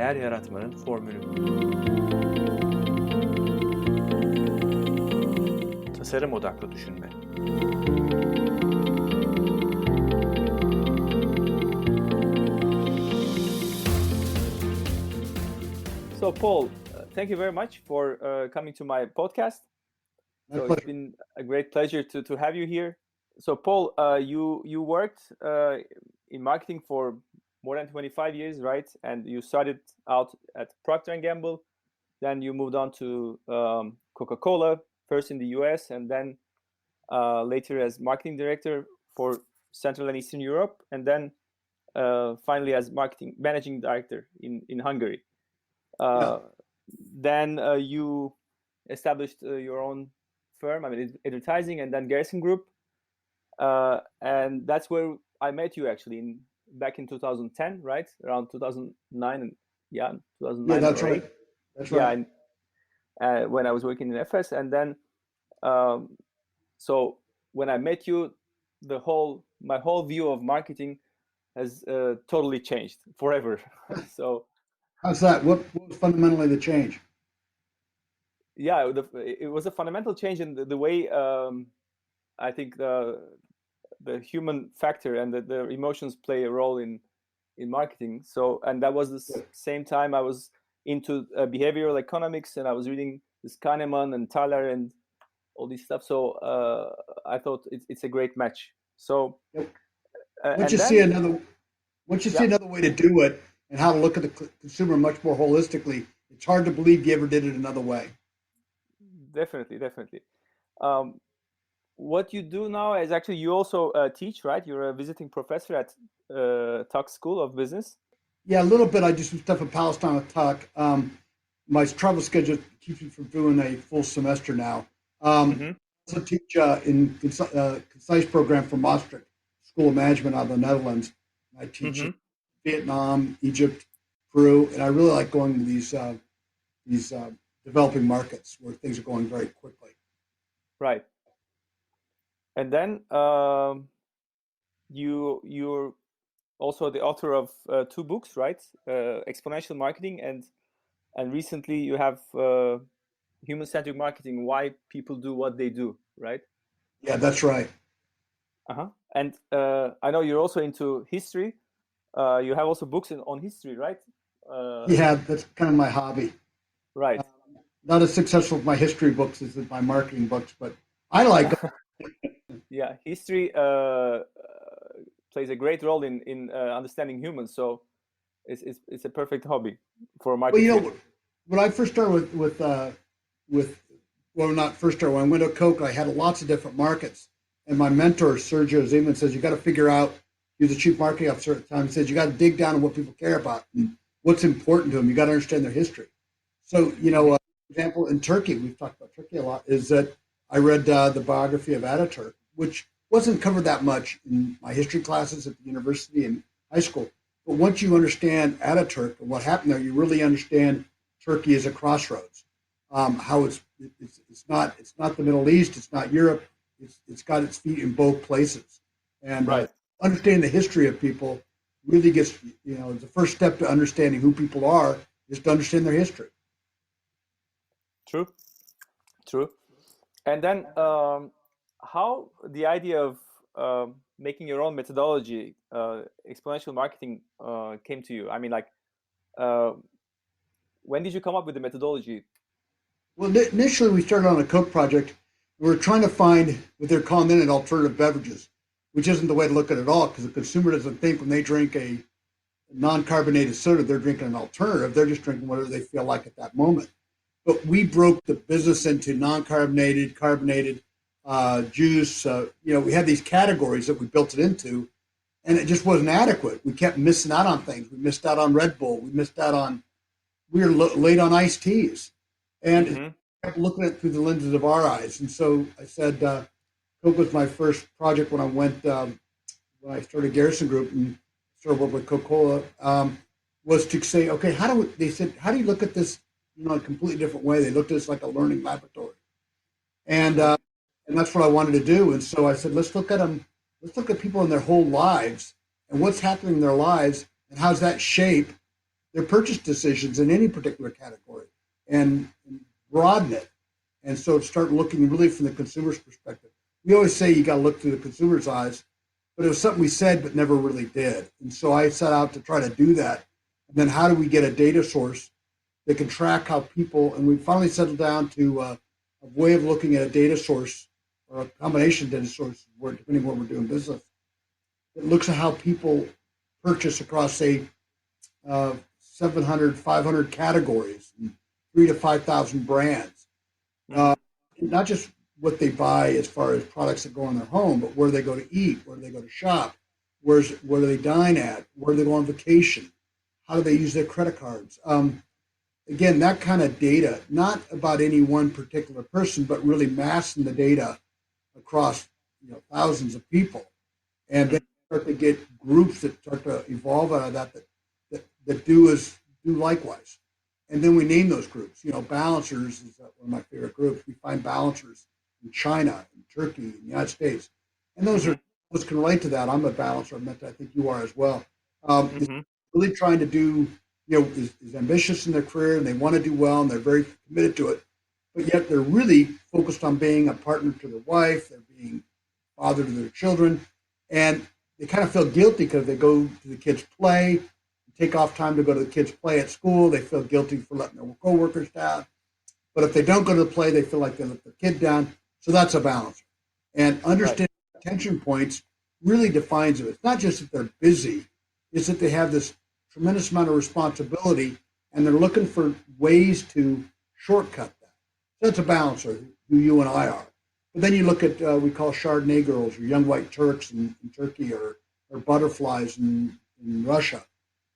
değer yaratmanın formülü. Tasarım odaklı düşünme. So Paul, thank you very much for coming to my podcast. So it's been a great pleasure to have you here. So Paul, you worked in marketing for more than 25 years, right? And you started out at Procter & Gamble, then you moved on to Coca-Cola, first in the US, and then later as marketing director for Central and Eastern Europe, and then finally as managing director in Hungary. Then you established your own firm, advertising, and then Garrison Group. And that's where I met you actually back in 2010, right? Around 2009, 2009. Yeah, that's right. That's right. And when I was working in FS, and then so when I met you, my whole view of marketing has totally changed forever. So how's that? What was fundamentally the change? Yeah, it was a fundamental change in the way I think the human factor and the emotions play a role in marketing. So, and that was the same time I was into behavioral economics, and I was reading this Kahneman and Thaler and all this stuff. So I thought it's a great match. So once you see another way to do it and how to look at the consumer much more holistically, it's hard to believe you ever did it another way. Definitely. What you do now is actually you also teach, right? You're a visiting professor at Tuck School of Business. Yeah, a little bit. I do some stuff in Palestine with Tuck. My travel schedule keeps me from doing a full semester now. I also teach in concise program for Maastricht School of Management out of the Netherlands. I teach Vietnam, Egypt, Peru, and I really like going to these developing markets where things are going very quickly. Right. And then you're also the author of 2 books, right? Exponential Marketing, and recently you have Human-Centric Marketing, Why People Do What They Do, right? Yeah, that's right. And I know you're also into history. You have also books on history, right? Yeah, that's kind of my hobby. Right. Not as successful with my history books as my marketing books, but I like them. Yeah, history plays a great role in understanding humans. So it's a perfect hobby for marketing. Well, when I first started when I went to Coke, I had lots of different markets. And my mentor, Sergio Zeman, says, you got to figure out, he was the chief marketing officer at the time, he says, you got to dig down on what people care about and what's important to them. You got to understand their history. So, for example, in Turkey, we've talked about Turkey a lot, is that I read the biography of Ataturk, which wasn't covered that much in my history classes at the university and high school. But once you understand Ataturk and what happened there, you really understand Turkey as a crossroads. How it's not the Middle East, it's not Europe, it's got its feet in both places. And understanding the history of people really gets, the first step to understanding who people are is to understand their history. True. And then how the idea of making your own methodology, exponential marketing, came to you? I mean, when did you come up with the methodology? Well, initially we started on a Coke project. We were trying to find what they're calling then alternative beverages, which isn't the way to look at it at all, because the consumer doesn't think when they drink a non-carbonated soda, they're drinking an alternative. They're just drinking whatever they feel like at that moment. But we broke the business into non-carbonated, carbonated, juice. We had these categories that we built it into, and it just wasn't adequate. We kept missing out on things. We missed out on Red Bull. We were late on iced teas, and kept looking at it through the lenses of our eyes. And so I said, Coke was my first project when I started Garrison Group and started working with Coca-Cola, was to say, okay, how do you look at this in a completely different way? They looked at us like a learning laboratory. And that's what I wanted to do. And so I said, let's look at people in their whole lives and what's happening in their lives and how does that shape their purchase decisions in any particular category and broaden it. And so start looking really from the consumer's perspective. We always say you got to look through the consumer's eyes, but it was something we said but never really did. And so I set out to try to do that. And then how do we get a data source that can track how people, and we finally settled down to a way of looking at a data source or a combination data source, depending on what we're doing business. It looks at how people purchase across, say, 700, 500 categories, and 3,000 to 5,000 brands. Not just what they buy as far as products that go in their home, but where they go to eat, where they go to shop, where do they dine at, where do they go on vacation, how do they use their credit cards. Again, that kind of data, not about any one particular person, but really massing the data across thousands of people. And then start to get groups that start to evolve out of that do likewise. And then we name those groups. Balancers is one of my favorite groups. We find balancers in China, in Turkey, in the United States. And those can relate to that. I'm a balancer. I think you are as well. Really trying to do, is ambitious in their career and they want to do well and they're very committed to it. But yet they're really focused on being a partner to their wife. They're being father to their children. And they kind of feel guilty because they go to the kids' play, take off time to go to the kids' play at school. They feel guilty for letting their coworkers down. But if they don't go to the play, they feel like they let their kid down. So that's a balance. And understanding attention points really defines it. It's not just that they're busy, it's that they have this tremendous amount of responsibility and they're looking for ways to shortcut that. So that's a balancer, who you and I are. But then you look at, we call Chardonnay girls or young white Turks in Turkey or butterflies in Russia.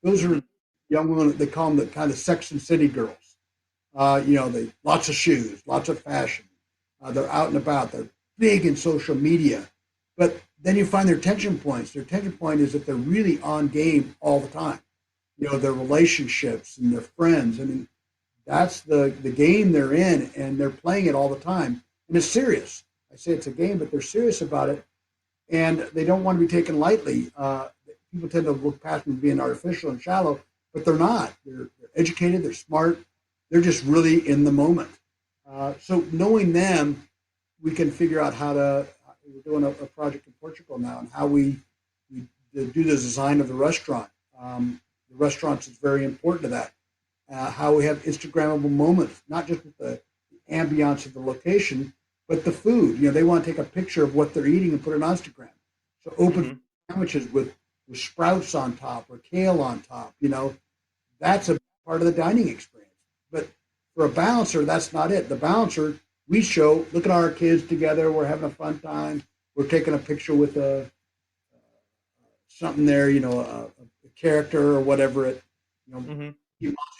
Those are young women, they call them the kind of Sex and City girls. They lots of shoes, lots of fashion. They're out and about. They're big in social media. But then you find their tension points. Their tension point is that they're really on game all the time. Their relationships and their friends. I mean, that's the game they're in, and they're playing it all the time. And it's serious. I say it's a game, but they're serious about it. And they don't want to be taken lightly. People tend to look past them being artificial and shallow, but they're not. They're educated, they're smart, they're just really in the moment. So knowing them, we can figure out we're doing a project in Portugal now, and how we do the design of the restaurant. The restaurants is very important to that. How we have Instagrammable moments, not just with the ambiance of the location, but the food. They want to take a picture of what they're eating and put it on Instagram. So open sandwiches with sprouts on top or kale on top, that's a part of the dining experience. But for a balancer, that's not it. The balancer, we show, look at our kids together, we're having a fun time, we're taking a picture with something there, a character or whatever monster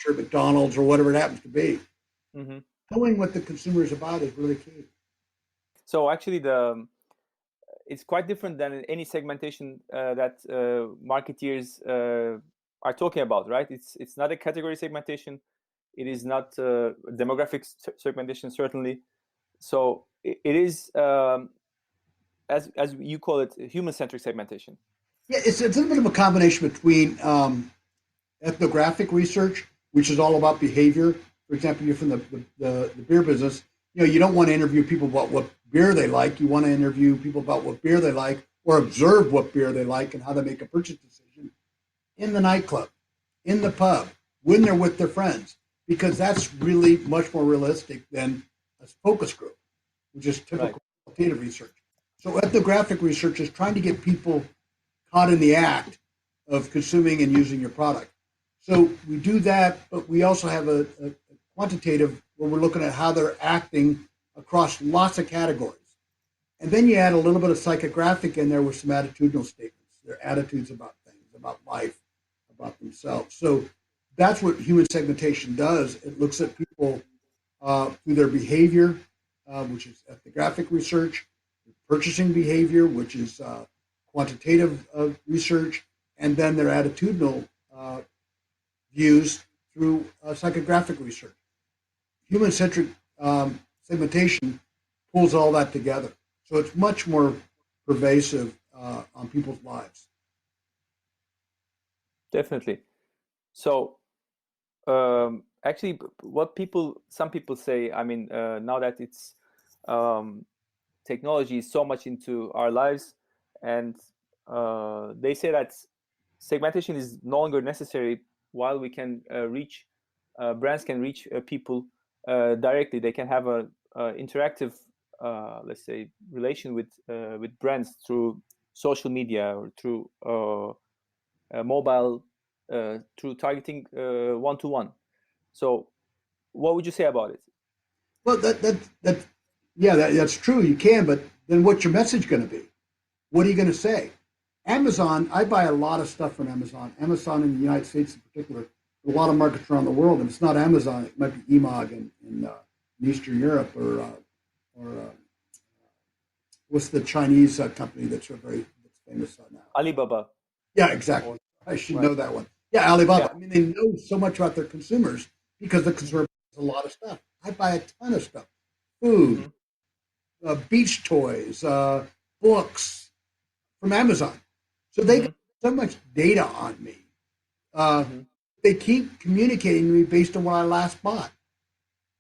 at McDonald's or whatever it happens to be. Knowing what the consumer is about is really key. So actually it's quite different than any segmentation that marketeers are talking about, right? It's not a category segmentation. It is not demographic segmentation, certainly. So it is, as you call it, human-centric segmentation. Yeah, it's a little bit of a combination between ethnographic research, which is all about behavior. For example, you're from the beer business. You don't want to interview people about what beer they like. You want to interview people about what beer they like, or observe what beer they like and how they make a purchase decision in the nightclub, in the pub, when they're with their friends, because that's really much more realistic than a focus group, which is typical qualitative research. So ethnographic research is trying to get people caught in the act of consuming and using your product. So we do that, but we also have a quantitative where we're looking at how they're acting across lots of categories. And then you add a little bit of psychographic in there with some attitudinal statements, their attitudes about things, about life, about themselves. So that's what human segmentation does. It looks at people through their behavior, which is ethnographic research, purchasing behavior, which is quantitative research, and then their attitudinal views through psychographic research. Human-centric segmentation pulls all that together. So it's much more pervasive on people's lives. Definitely. So actually, what some people say, I mean, now that it's technology is so much into our lives, and they say that segmentation is no longer necessary while we can reach brands can reach people directly. They can have a interactive, let's say, relation with brands through social media or through mobile, through targeting one-to-one. So, what would you say about it? Well, yeah, that's true. You can, but then what's your message going to be? What are you going to say? Amazon, I buy a lot of stuff from Amazon. Amazon in the United States in particular, a lot of markets around the world, and it's not Amazon. It might be EMOG in Eastern Europe or what's the Chinese company that's famous now? Alibaba. Yeah, exactly. I should Right. know that one. Yeah, Alibaba. Yeah. I mean, they know so much about their consumers because the consumer buys a lot of stuff. I buy a ton of stuff: food, Mm-hmm. beach toys, books from Amazon. So they Mm-hmm. got so much data on me. Uh, Mm-hmm. they keep communicating to me based on what I last bought.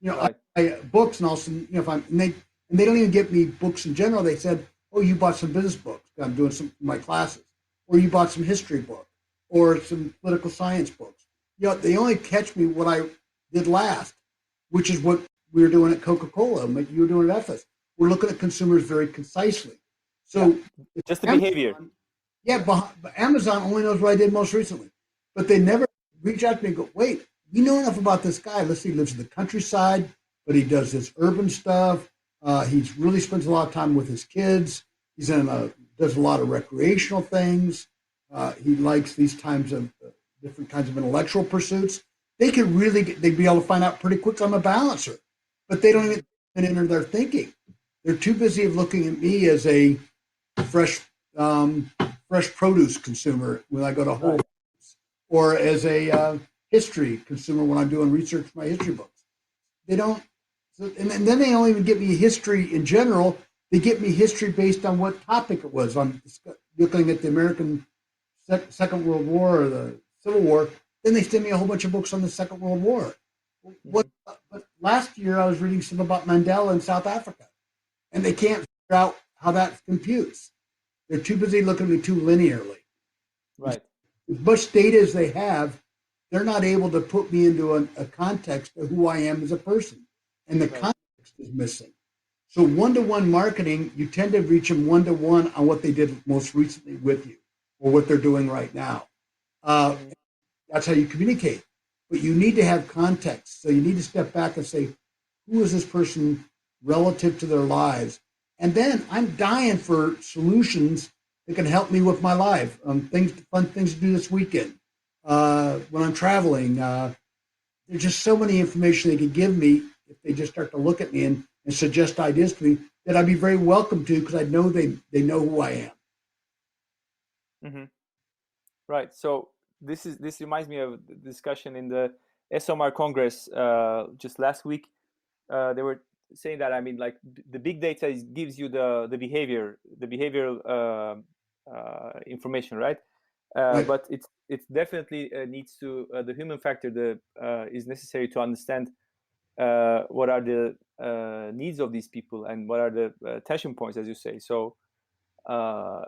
You know, Right. I books and also, if I'm and they don't even get me books in general. They said, "Oh, you bought some business books. I'm doing some of my classes, or you bought some history book, or some political science books." You know, they only catch me what I did last, which is what we were doing at Coca-Cola, like you were doing at FS. We're looking at consumers very concisely. Yeah. So Just the behavior. Amazon, yeah, but Amazon only knows what I did most recently, but they never reach out to me and go, "Wait, we know enough about this guy. Let's see, he lives in the countryside, but he does this urban stuff. He's really spends a lot of time with his kids. He's does a lot of recreational things. He likes these times of different kinds of intellectual pursuits." They'd be able to find out pretty quick I'm a balancer, but they don't even enter their thinking. They're too busy of looking at me as a fresh um, fresh produce consumer when I go to Whole Right. Foods, or as a history consumer when I'm doing research for my history books. They don't, and then they don't even get me history in general. They get me history based on what topic it was. I'm looking at the American Second World War or the Civil War. Then they send me a whole bunch of books on the Second World War. What? Mm-hmm. But last year I was reading some about Mandela in South Africa, and they can't figure out how that computes. They're too busy looking at me too linearly. Right. As much data as they have, they're not able to put me into a context of who I am as a person. And the Right. context is missing. So one-to-one marketing, you tend to reach them one-to-one on what they did most recently with you or what they're doing right now. Mm-hmm. That's how you communicate. But you need to have context. So you need to step back and say, who is this person relative to their lives? And then I'm dying for solutions that can help me with my life. Fun things to do this weekend. When I'm traveling, there's just so many information they could give me if they just start to look at me and suggest ideas to me that I'd be very welcome to because I know they know who I am. Mm-hmm. Right. So this reminds me of the discussion in the SMR Congress just last week. They were saying that, I mean, like the big data gives you the behavioral information, right? Right. But it definitely needs to the human factor is necessary to understand what are the needs of these people and what are the tension points, as you say. So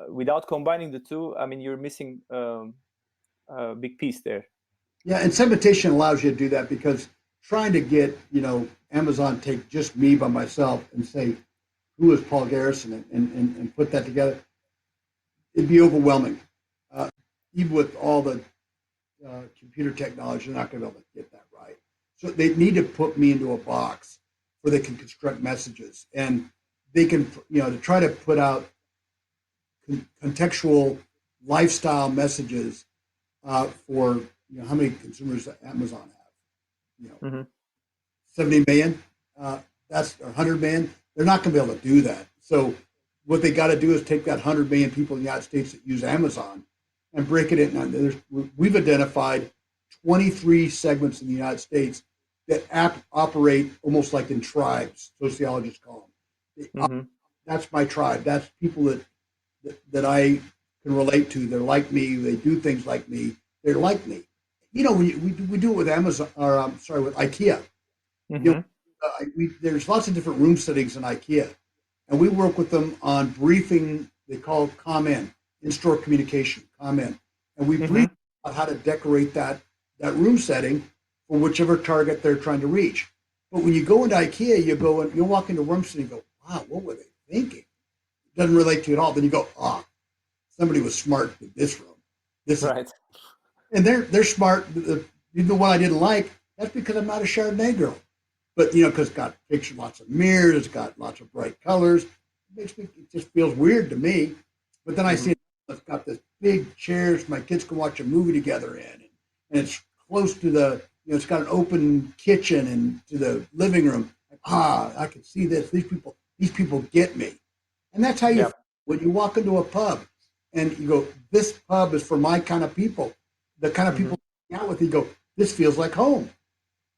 without combining the two, I mean, you're missing a big piece there. Yeah, and segmentation allows you to do that because trying to get, Amazon take just me by myself and say, who is Paul Garrison and put that together, it'd be overwhelming. Uh, Even with all the computer technology, they're not going to be able to get that right. So they need to put me into a box where they can construct messages and they can, to try to put out contextual lifestyle messages for, how many consumers Amazon have, Mm-hmm. 70 million, that's 100 million. They're not going to be able to do that. So what they got to do is take that 100 million people in the United States that use Amazon and break it in. We've identified 23 segments in the United States that operate almost like in tribes. Sociologists call them. Mm-hmm. That's my tribe. That's people that I can relate to. They're like me. They do things like me. They're like me. we do it with Amazon, or with IKEA. Mm-hmm. There's lots of different room settings in IKEA, and we work with them on briefing. They call in-store communication, and we brief on how to decorate that room setting for whichever target they're trying to reach. But when you go into IKEA, you'll walk into a room setting and go, wow, what were they thinking? It doesn't relate to you at all. Then you go, somebody was smart with this room. This right. And they're smart. Even the one I didn't like, that's because I'm not a Chardonnay girl. But, because it's got lots of mirrors, it's got lots of bright colors. It just feels weird to me. But then I see it's got this big chairs my kids can watch a movie together in. And it's close to it's got an open kitchen and to the living room. I can see this. These people get me. And that's how you feel when you walk into a pub and you go, this pub is for my kind of people. The kind of people you hang out with, you go, this feels like home.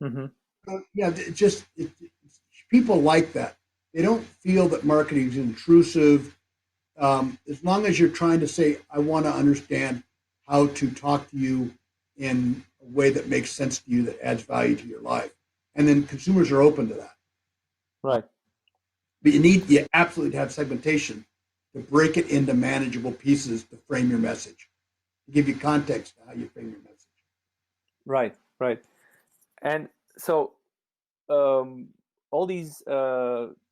Mm-hmm. People like that. They don't feel that marketing is intrusive. As long as you're trying to say, I want to understand how to talk to you in a way that makes sense to you, that adds value to your life. And then consumers are open to that. Right. But you absolutely have segmentation to break it into manageable pieces to frame your message, to give you context to how you frame your message. Right. And so all these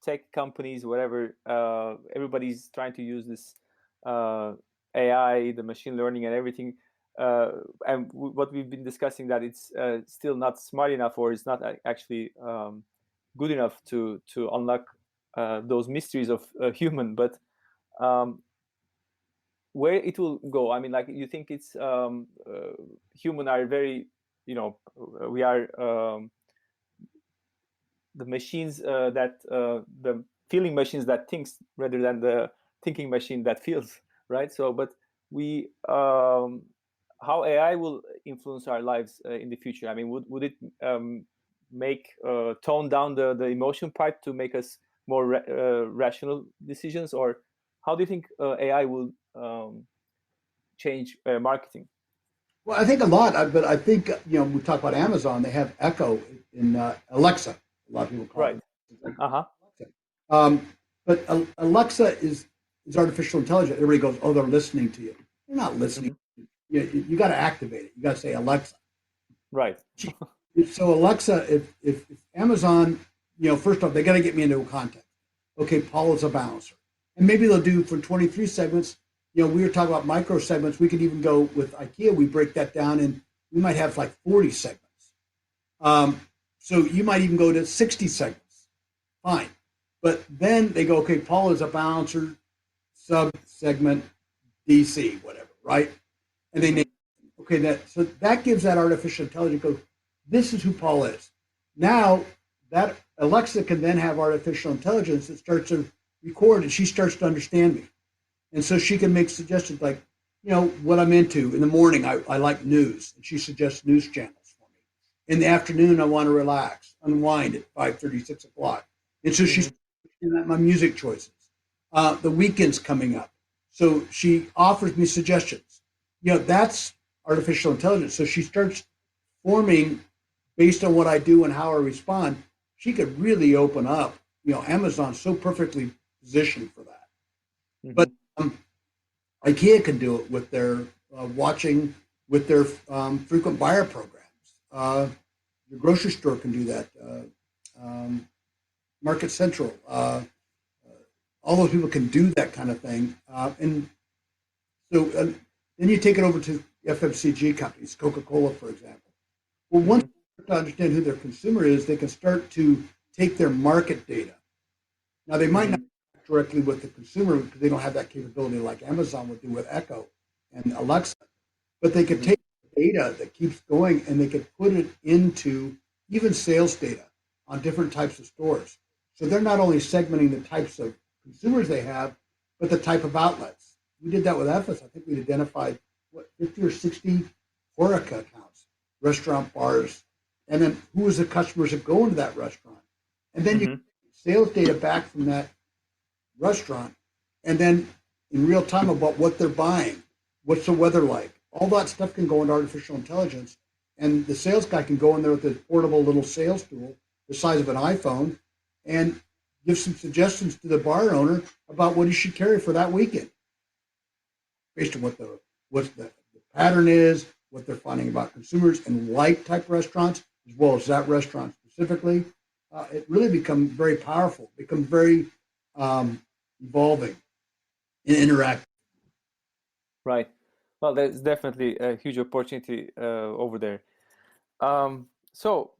tech companies, whatever, everybody's trying to use this AI, the machine learning and everything. And what we've been discussing, that it's still not smart enough, or it's not actually good enough to unlock those mysteries of human. But where it will go, I mean, like, you think it's human are very, we are the machines that the feeling machines that thinks rather than the thinking machine that feels, right? So, but how AI will influence our lives in the future? I mean, would it tone down the emotion part to make us more rational decisions, or how do you think AI will change marketing? Well, I think a lot, but I think, we talk about Amazon, they have Echo in Alexa. A lot of people call it. Uh-huh. But Alexa is artificial intelligence. Everybody goes, they're listening to you. They're not listening. You got to activate it. You got to say Alexa. Right. So Alexa, if Amazon, first off, they got to get me into a context. Okay, Paul is a bouncer. And maybe they'll do for 23 segments. We were talking about micro segments. We could even go with IKEA. We break that down and we might have like 40 segments. So you might even go to 60 segments. Fine. But then they go, okay, Paul is a bouncer, sub-segment, DC, whatever, right? And they name, so that gives that artificial intelligence, goes, this is who Paul is. Now, that Alexa can then have artificial intelligence that starts to record, and she starts to understand me. And so she can make suggestions like, what I'm into. In the morning, I like news, and she suggests news channels for me. In the afternoon, I want to relax, unwind at 5:30, 6 o'clock. And so she's looking at my music choices. The weekend's coming up. So she offers me suggestions. That's artificial intelligence. So she starts forming based on what I do and how I respond. She could really open up. Amazon's so perfectly positioned for that. Mm-hmm. But IKEA can do it with their watching, with their frequent buyer programs. The grocery store can do that. Market Central, all those people can do that kind of thing. And so then you take it over to FMCG companies, Coca-Cola, for example. Well, once they start to understand who their consumer is, they can start to take their market data. Now, they might not directly with the consumer because they don't have that capability like Amazon would do with Echo and Alexa, but they could take data that keeps going and they could put it into even sales data on different types of stores. So they're not only segmenting the types of consumers they have, but the type of outlets. We did that with EFIS. I think we identified 50 or 60 HoReCa accounts, restaurant, bars, and then who is the customers that go into that restaurant. And then you get sales data back from that restaurant, and then in real time about what they're buying, what's the weather like. All that stuff can go into artificial intelligence, And the sales guy can go in there with a portable little sales tool the size of an iPhone and give some suggestions to the bar owner about what he should carry for that weekend, based on what the pattern is, what they're finding about consumers and like type restaurants, as well as that restaurant specifically. It really becomes very powerful, becomes very evolving and interactive. Right. Well, there's definitely a huge opportunity over there. So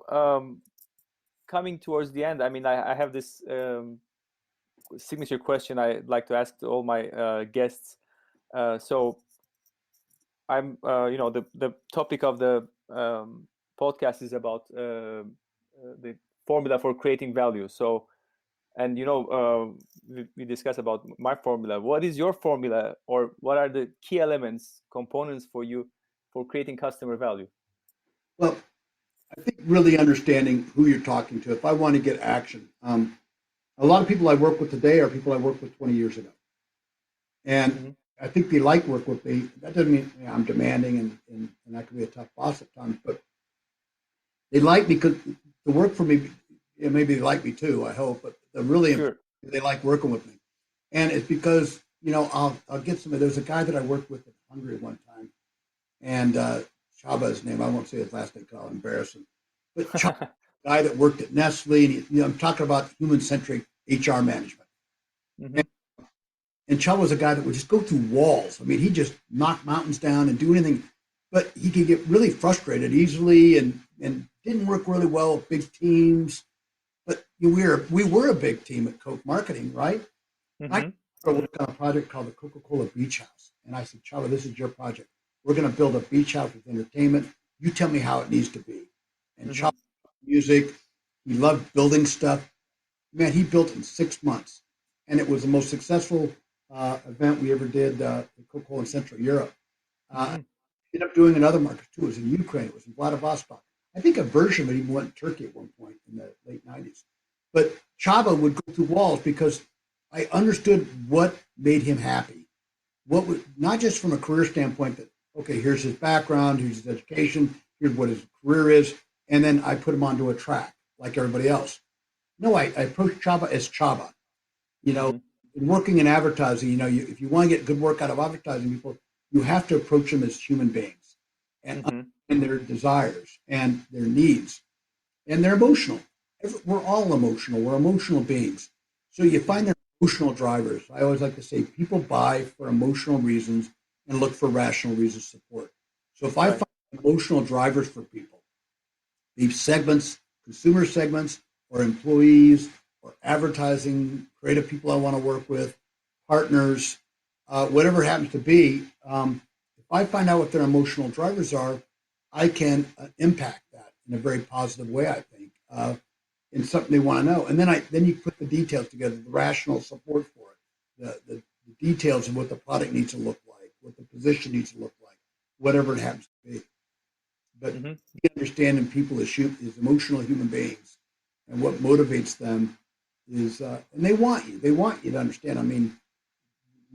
coming towards the end, I mean, I have this signature question I'd like to ask to all my guests. So I'm, the topic of the podcast is about the formula for creating value. So, and we discuss about my formula. What is your formula, or what are the key elements, components for you for creating customer value? Well, I think really understanding who you're talking to. If I want to get action, a lot of people I work with today are people I worked with 20 years ago. And I think they like work with me. That doesn't mean I'm demanding and that can be a tough boss at times, but they like me because to work for me, maybe they like me too, I hope, but they're really important. They like working with me. And it's because, I'll get some, there's a guy that I worked with in Hungary one time, and Chaba's name, I won't say his last name, I'll embarrass him. But Chaba, guy that worked at Nestle, and I'm talking about human-centric HR management. And Chaba was a guy that would just go through walls. I mean, he just knocked mountains down and do anything, but he could get really frustrated easily and didn't work really well with big teams. But we were a big team at Coke Marketing, right? I worked on a project called the Coca-Cola Beach House. And I said, Chaba, this is your project. We're going to build a beach house with entertainment. You tell me how it needs to be. And Chaba loved music. He loved building stuff. Man, he built in 6 months. And it was the most successful event we ever did at Coca-Cola in Central Europe. Ended up doing in other markets too. It was in Ukraine. It was in Vladivostok. I think a version of it even went to Turkey at one point in the late 90s. But Chaba would go through walls because I understood what made him happy. What would, not just from a career standpoint that, okay, here's his background, here's his education, here's what his career is, and then I put him onto a track like everybody else. No, I approached Chaba as Chaba. In working in advertising, if you want to get good work out of advertising people, you have to approach them as human beings and their desires and their needs. And they're emotional. We're all emotional. We're emotional beings. So you find their emotional drivers. I always like to say people buy for emotional reasons and look for rational reasons to support. So if I find emotional drivers for people, these segments, consumer segments or employees or advertising, creative people I want to work with, partners, whatever it happens to be, if I find out what their emotional drivers are, I can impact that in a very positive way, I think, in something they want to know. And then you put the details together, the rational support for it, the details of what the product needs to look like, what the position needs to look like, whatever it happens to be. But understanding people as emotional human beings and what motivates them is, and they want you to understand. I mean,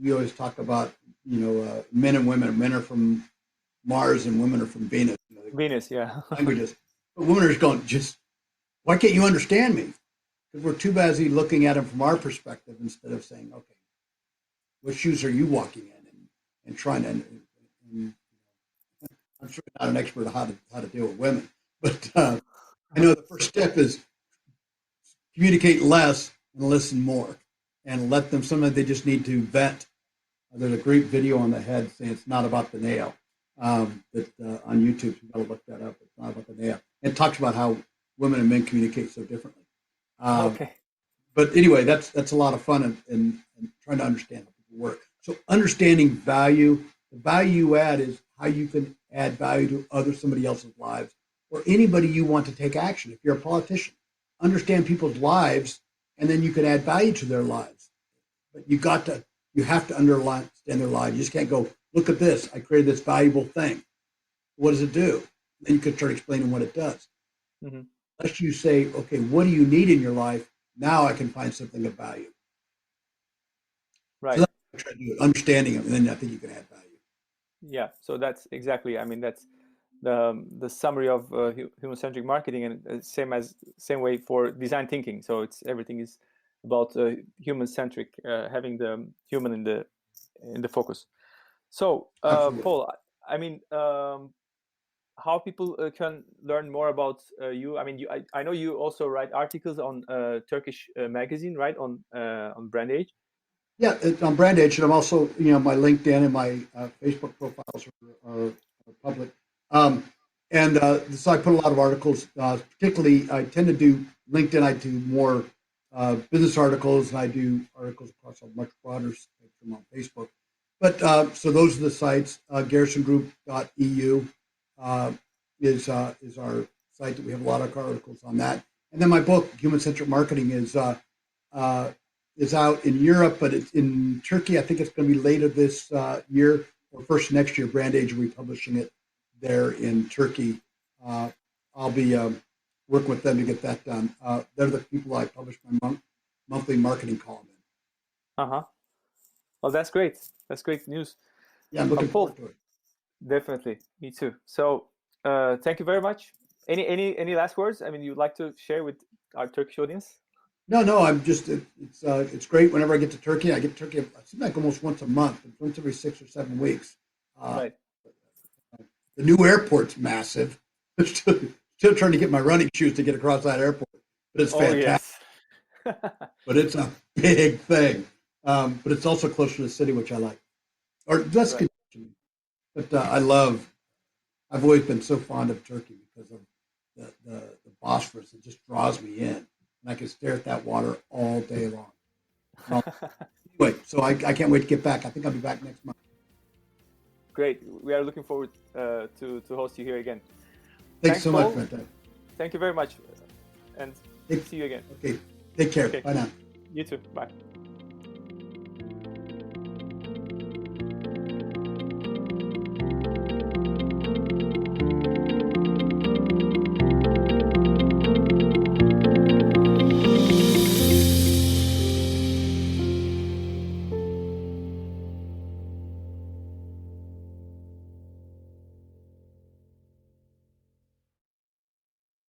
we always talk about, men and women. Men are from Mars and women are from Venus. Venus, yeah. Languages. But women are just going, why can't you understand me? Because we're too busy looking at them from our perspective instead of saying, okay, what shoes are you walking in? And trying to, and I'm sure not an expert on how to deal with women, but I know the first step is communicate less and listen more and let them, sometimes they just need to vent. There's a great video on the head saying it's not about the nail that on YouTube. You got to look that up. It's not about the nail. It talks about how women and men communicate so differently. But anyway, that's a lot of fun and trying to understand how people work. So understanding value, the value you add is how you can add value to somebody else's lives or anybody you want to take action. If you're a politician, understand people's lives, and then you can add value to their lives. But you have to understand their lives. You just can't go, look at this. I created this valuable thing. What does it do? Then you can start explaining what it does. Unless you say, okay, what do you need in your life? Now I can find something of value. Right. So that's what I try to do, understanding it, and then I think you can add value. Yeah. So that's exactly, I mean, that's the summary of human-centric marketing, and same way for design thinking. So everything is about human-centric, having the human in the focus. So Paul, I mean, how people can learn more about you? I mean, I know you also write articles on Turkish magazine, right? On Brand Age. Yeah, on Brand Age, and I'm also, my LinkedIn and my Facebook profiles are public. So I put a lot of articles. Particularly, I tend to do LinkedIn. I do more business articles, and I do articles across a much broader spectrum on Facebook. But so those are the sites. GarrisonGroup.eu is our site that we have a lot of articles on that. And then my book, Human Centric Marketing, is out in Europe, but it's in Turkey. I think it's going to be later this year or first next year. Brand Age will be publishing it there in Turkey. I'll be working with them to get that done. They're the people I publish my monthly marketing column in. Well, that's great. That's great news. Yeah, I'm looking forward to it. Definitely, me too. So, thank you very much. Any last words? I mean, you'd like to share with our Turkish audience? No. I'm just it's great whenever I get to Turkey. I get to Turkey. It seems like almost once a month, once every 6 or 7 weeks. Right. The new airport's massive. Still trying to get my running shoes to get across that airport, but it's fantastic. Oh, yes. But it's a big thing. But it's also closer to the city, which I like. Or less congestion. But I've always been so fond of Turkey because of the Bosphorus. It just draws me in. And I can stare at that water all day long. Anyway, so I can't wait to get back. I think I'll be back next month. Great. We are looking forward to host you here again. Thanks so much, Brent. Thank you very much. And see you again. Okay. Take care. Bye now. You too. Bye.